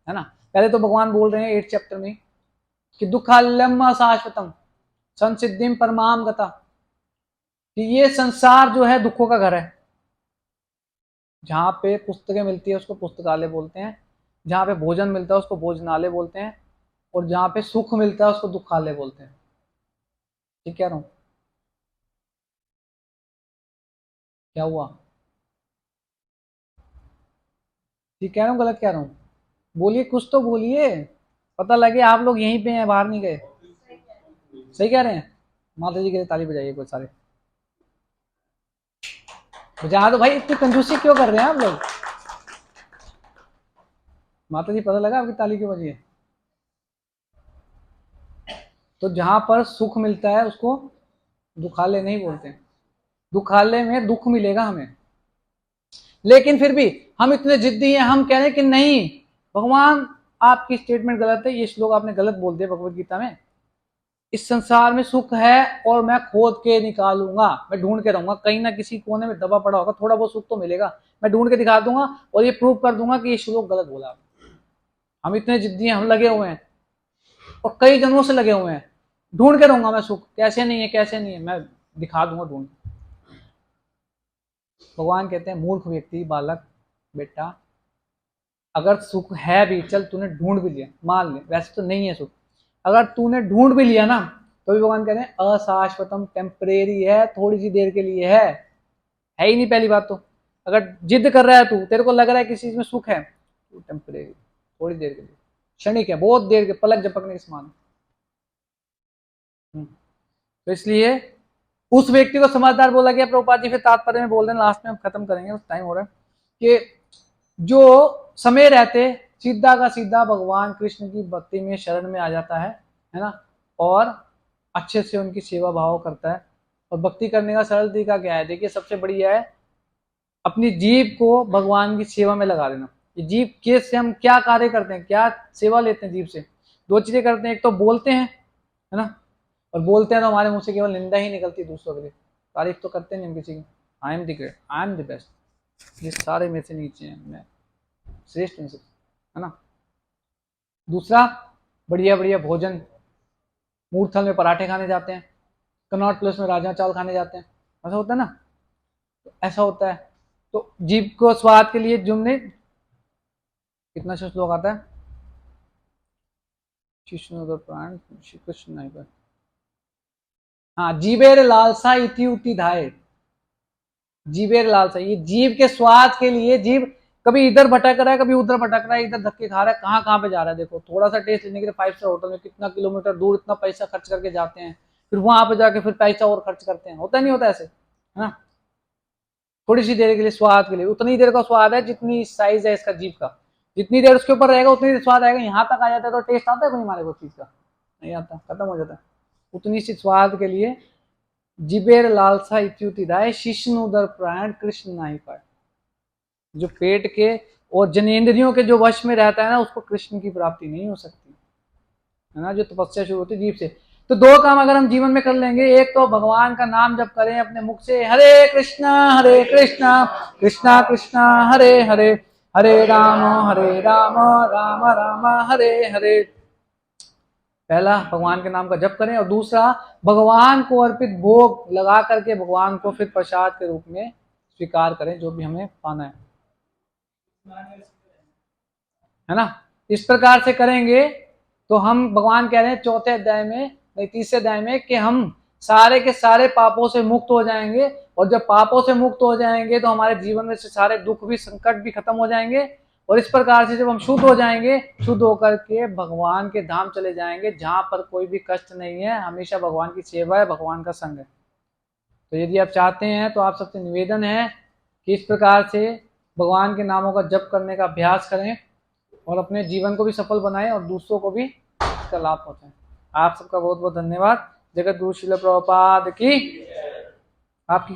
है ना। पहले तो भगवान बोल रहे हैं 8 चैप्टर में कि दुखालम शाश्वतम संसिद्धिम परमाम गता, कि ये संसार जो है दुखों का घर है। जहां पे पुस्तकें मिलती है उसको पुस्तकालय बोलते हैं, जहां पे भोजन मिलता है उसको भोजनालय बोलते हैं, और जहां पे सुख मिलता है उसको दुखालय बोलते हैं। ठीक कह रहा हूं? क्या हुआ? ठीक कह रहा हूँ, गलत कह रहा हूँ? बोलिए, कुछ तो बोलिए, पता लगे आप लोग यहीं पे हैं, बाहर नहीं गए। सही कह रहे हैं? माता जी के लिए ताली बजाइए कोई सारे। बजा दो भाई, इतनी कंजूसी क्यों कर रहे हैं आप लोग? माता जी, पता लगा आपकी ताली क्यों बजी है? तो जहां पर सुख मिलता है उसको दुखालय नहीं बोलते। दुखालय में दुख मिलेगा हमें, लेकिन फिर भी हम इतने जिद्दी हैं, हम कह रहे हैं कि नहीं भगवान, आपकी स्टेटमेंट गलत है, ये श्लोक आपने गलत बोल दिया भगवत गीता में। इस संसार में सुख है और मैं खोद के निकालूंगा, मैं ढूंढ के रहूंगा, कहीं ना किसी कोने में दबा पड़ा होगा, थोड़ा बहुत सुख तो मिलेगा, मैं ढूंढ के दिखा दूंगा और ये प्रूव कर दूंगा कि ये श्लोक गलत बोला। हम इतने जिद्दी हैं, हम लगे हुए हैं और कई जन्मों से लगे हुए हैं, ढूंढ के रहूंगा मैं सुख, कैसे नहीं है, कैसे नहीं है, मैं दिखा दूंगा ढूंढ। भगवान कहते हैं मूर्ख व्यक्ति, बालक, बेटा, अगर सुख है भी, चल तूने ढूंढ भी लिया, मान ले वैसे तो नहीं है सुख, अगर तूने ढूंढ भी लिया ना, तो भी भगवान कह रहे हैं अशाश्वतम, टेम्परेरी है, थोड़ी सी देर के लिए है ही नहीं। पहली बात तो अगर जिद कर रहा है तू, तेरे को लग रहा है किसी चीज में सुख है, तो टेम्परेरी, थोड़ी देर के लिए, क्षणिक है, बहुत देर के, पलक झपकने के समान। तो इसलिए उस व्यक्ति को समझदार बोला गया। प्रभुपाद जी फिर तात्पर्य में बोल रहे हैं, लास्ट में हम खत्म करेंगे, उस टाइम हो रहा है, कि जो समय रहते सीधा का सीधा भगवान कृष्ण की भक्ति में शरण में आ जाता है ना, और अच्छे से उनकी सेवा भाव करता है। और भक्ति करने का सरल तरीका क्या है? देखिए, सबसे बढ़िया है अपनी जीव को भगवान की सेवा में लगा देना। ये जीव के से हम क्या कार्य करते हैं, क्या सेवा लेते हैं जीव से? दो चीजें करते हैं, एक तो बोलते हैं, है ना, और बोलते हैं तो हमारे मुंह से केवल निंदा ही निकलती है दूसरों के लिए, तारीफ तो करते नहीं हम किसी की। I am the great, I am the best, ये सारे में से नीचे हैं, मैं श्रेष्ठ इनसे, है ना। दूसरा, बढ़िया बढ़िया भोजन, मूर्थल में पराठे खाने जाते हैं, कनॉट प्लेस में राजमा चावल खाने जाते हैं, ऐसा होता है ना, तो ऐसा होता है। तो जीव को स्वाद के लिए जुमने कितना श्लोक आता है, शिष्णु प्राण श्री कृष्ण नहीं पर, हाँ, जीवेर लालसा इति उति धाय, जीवेर लालसा, ये जीव के स्वाद के लिए जीव कभी इधर भटक रहा है, कभी उधर भटक रहा है, इधर धक्के खा रहा है, कहाँ कहाँ पे जा रहा है। देखो, थोड़ा सा टेस्ट लेने के लिए 5 स्टार होटल में कितना किलोमीटर दूर इतना पैसा खर्च करके जाते हैं, फिर वहां पे जाके फिर पैसा और खर्च करते हैं, होता नहीं होता ऐसे, है ना। थोड़ी सी देर के लिए स्वाद के लिए, उतनी देर का स्वाद है जितनी साइज है इसका जीव का, जितनी देर उसके ऊपर रहेगा उतनी देर स्वाद आएगा। यहाँ तक आ जाता है तो टेस्ट आता है कोई हमारे को चीज का? नहीं आता, खत्म हो जाता है। उतनी सी स्वाद के लिए जिबेर लालसा इत्युतिदाय शिष्णु उदर प्राण कृष्ण नहीं पाए। जो पेट के और जनेन्द्रियों के जो वश में रहता है ना, उसको कृष्ण की प्राप्ति नहीं हो सकती, है ना। जो तपस्या शुरू होती है जीव से। तो दो काम अगर हम जीवन में कर लेंगे, एक तो भगवान का नाम जब करें अपने मुख से, हरे कृष्णा कृष्णा कृष्णा हरे हरे, हरे राम राम राम हरे हरे। पहला, भगवान के नाम का जप करें, और दूसरा, भगवान को अर्पित भोग लगा करके भगवान को फिर प्रसाद के रूप में स्वीकार करें, जो भी हमें पाना है ना। इस प्रकार से करेंगे तो हम, भगवान कह रहे हैं चौथे अध्याय में, नहीं तीसरे अध्याय में, कि हम सारे के सारे पापों से मुक्त हो जाएंगे। और जब पापों से मुक्त हो जाएंगे तो हमारे जीवन में से सारे दुख भी, संकट भी खत्म हो जाएंगे। और इस प्रकार से जब हम शुद्ध हो जाएंगे, शुद्ध होकर के भगवान के धाम चले जाएंगे, जहां पर कोई भी कष्ट नहीं है, हमेशा भगवान की सेवा है, भगवान का संग है। तो यदि आप चाहते हैं तो आप सबसे निवेदन है कि इस प्रकार से भगवान के नामों का जप करने का अभ्यास करें और अपने जीवन को भी सफल बनाएं और दूसरों को भी इसका लाभ पहुंचाएं। आप सबका बहुत बहुत धन्यवाद। जगत गुरु श्रील प्रभुपाद की। आपकी